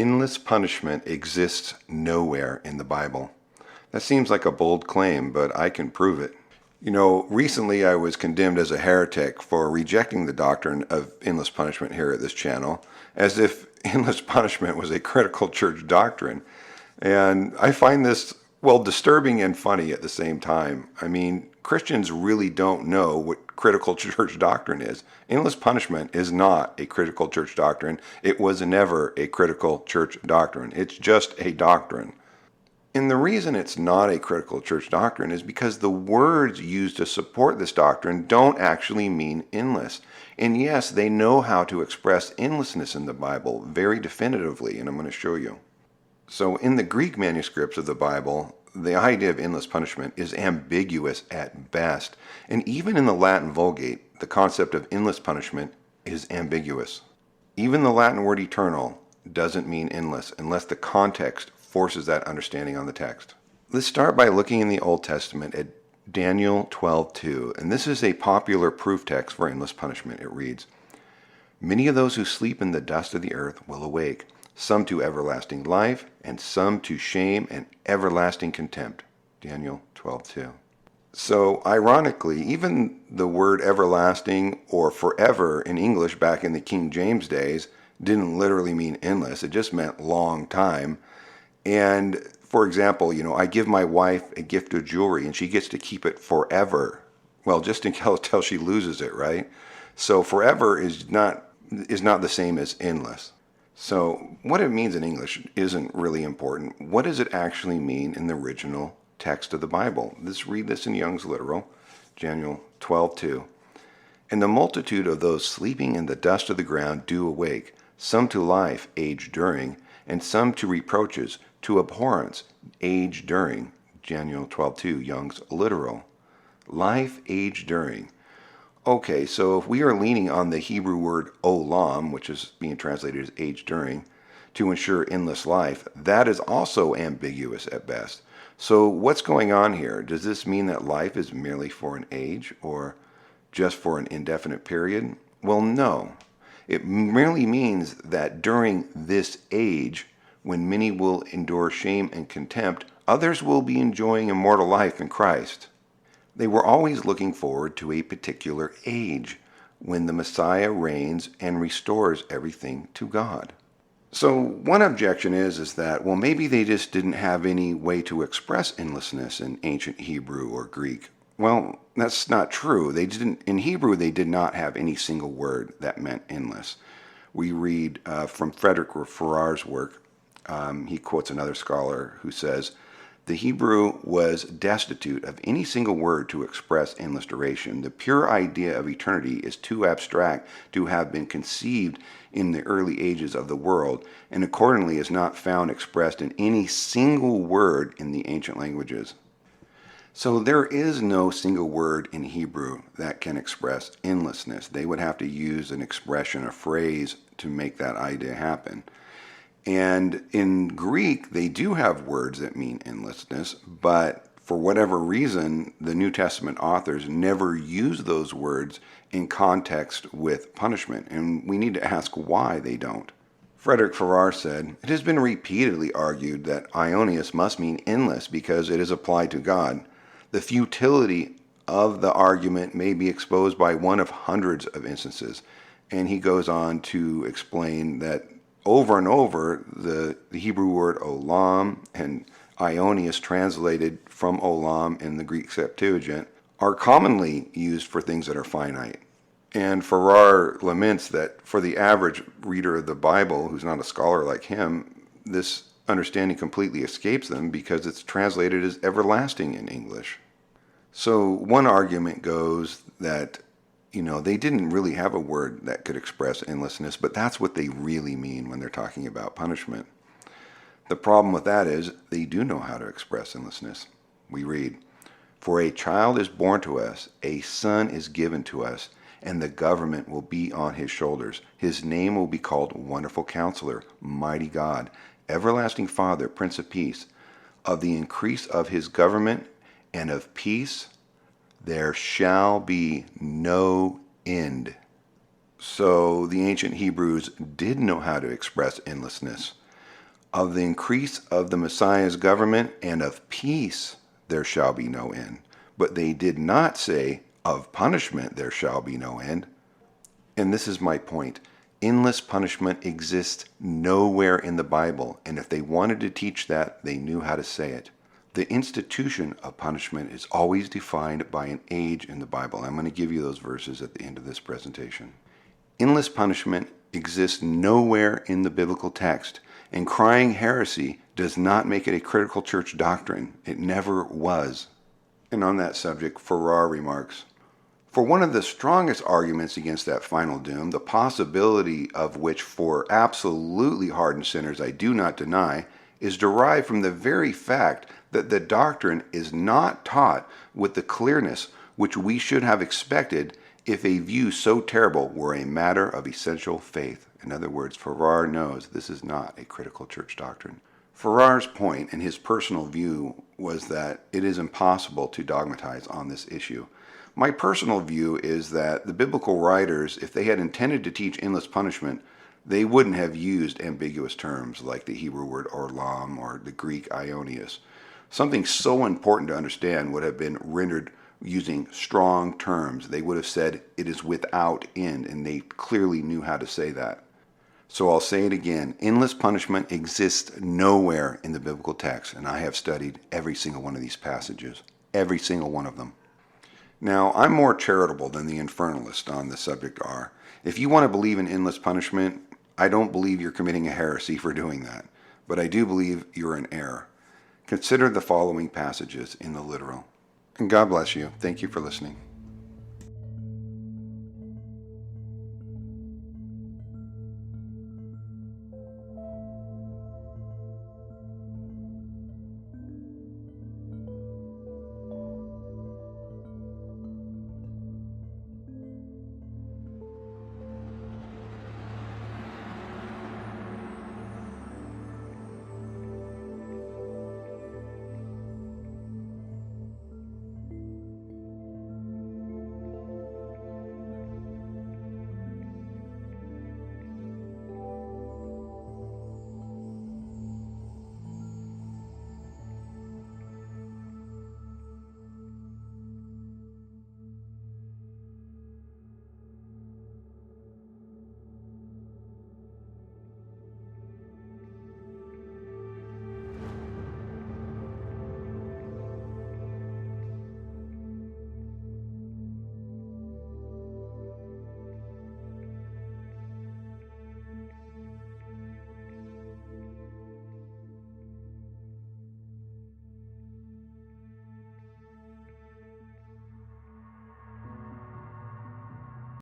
Endless punishment exists nowhere in the Bible. That seems like a bold claim, but I can prove it. Recently I was condemned as a heretic for rejecting the doctrine of endless punishment here at this channel, as if endless punishment was a critical church doctrine. And I find this, disturbing and funny at the same time. I mean, Christians really don't know what critical church doctrine is. Endless punishment is not a critical church doctrine. It was never a critical church doctrine. It's just a doctrine. And the reason it's not a critical church doctrine is because the words used to support this doctrine don't actually mean endless. And yes, they know how to express endlessness in the Bible very definitively, and I'm going to show you. So in the Greek manuscripts of the Bible, the idea of endless punishment is ambiguous at best. And even in the Latin Vulgate, the concept of endless punishment is ambiguous. Even the Latin word eternal doesn't mean endless unless the context forces that understanding on the text. Let's start by looking in the Old Testament at Daniel 12:2, and this is a popular proof text for endless punishment. It reads, "Many of those who sleep in the dust of the earth will awake, some to everlasting life, and some to shame and everlasting contempt." Daniel 12:2. So, ironically, even the word everlasting or forever in English back in the King James days didn't literally mean endless. It just meant long time. And for example, I give my wife a gift of jewelry and she gets to keep it forever. Well, just until she loses it, right? So forever is not the same as endless. So what it means in English isn't really important. What does it actually mean in the original text of the Bible? Let's read this in Young's Literal, Daniel 12:2. "And the multitude of those sleeping in the dust of the ground do awake, some to life, age during, and some to reproaches, to abhorrence, age during." Daniel 12:2, Young's Literal. Life, age during. Okay, so if we are leaning on the Hebrew word Olam, which is being translated as age during, to ensure endless life, that is also ambiguous at best. So what's going on here? Does this mean that life is merely for an age or just for an indefinite period? Well, no. It merely means that during this age, when many will endure shame and contempt, others will be enjoying immortal life in Christ. They were always looking forward to a particular age when the Messiah reigns and restores everything to God. So one objection is that, maybe they just didn't have any way to express endlessness in ancient Hebrew or Greek. Well, that's not true. In Hebrew, they did not have any single word that meant endless. We read from Frederick Farrar's work. He quotes another scholar who says, "The Hebrew was destitute of any single word to express endless duration. The pure idea of eternity is too abstract to have been conceived in the early ages of the world, and accordingly is not found expressed in any single word in the ancient languages." So there is no single word in Hebrew that can express endlessness. They would have to use an expression, a phrase, to make that idea happen. And in Greek, they do have words that mean endlessness, but for whatever reason, the New Testament authors never use those words in context with punishment, and we need to ask why they don't. Frederick Farrar said, "It has been repeatedly argued that aionios must mean endless because it is applied to God. The futility of the argument may be exposed by one of hundreds of instances." And he goes on to explain that over and over, the Hebrew word olam and aionios, translated from olam in the Greek Septuagint, are commonly used for things that are finite. And Farrar laments that for the average reader of the Bible, who's not a scholar like him, this understanding completely escapes them because it's translated as everlasting in English. So one argument goes that they didn't really have a word that could express endlessness, but that's what they really mean when they're talking about punishment. The problem with that is they do know how to express endlessness. We read, "For a child is born to us, a son is given to us, and the government will be on his shoulders. His name will be called Wonderful Counselor, Mighty God, Everlasting Father, Prince of Peace. Of the increase of his government and of peace there shall be no end." So the ancient Hebrews did know how to express endlessness. Of the increase of the Messiah's government and of peace there shall be no end. But they did not say, of punishment there shall be no end. And this is my point. Endless punishment exists nowhere in the Bible, and if they wanted to teach that, they knew how to say it. The institution of punishment is always defined by an age in the Bible. I'm going to give you those verses at the end of this presentation. Endless punishment exists nowhere in the biblical text, and crying heresy does not make it a critical church doctrine. It never was. And on that subject, Farrar remarks, for one of the strongest arguments against that final doom, the possibility of which for absolutely hardened sinners I do not deny, is derived from the very fact that the doctrine is not taught with the clearness which we should have expected if a view so terrible were a matter of essential faith. In other words, Farrar knows this is not a critical church doctrine. Farrar's point and his personal view was that it is impossible to dogmatize on this issue. My personal view is that the biblical writers, if they had intended to teach endless punishment, they wouldn't have used ambiguous terms like the Hebrew word olam or the Greek aionios. Something so important to understand would have been rendered using strong terms. They would have said it is without end, and they clearly knew how to say that. So I'll say it again. Endless punishment exists nowhere in the biblical text, and I have studied every single one of these passages, every single one of them. Now, I'm more charitable than the infernalists on this subject are. If you want to believe in endless punishment, I don't believe you're committing a heresy for doing that, but I do believe you're in error. Consider the following passages in the literal. And God bless you. Thank you for listening.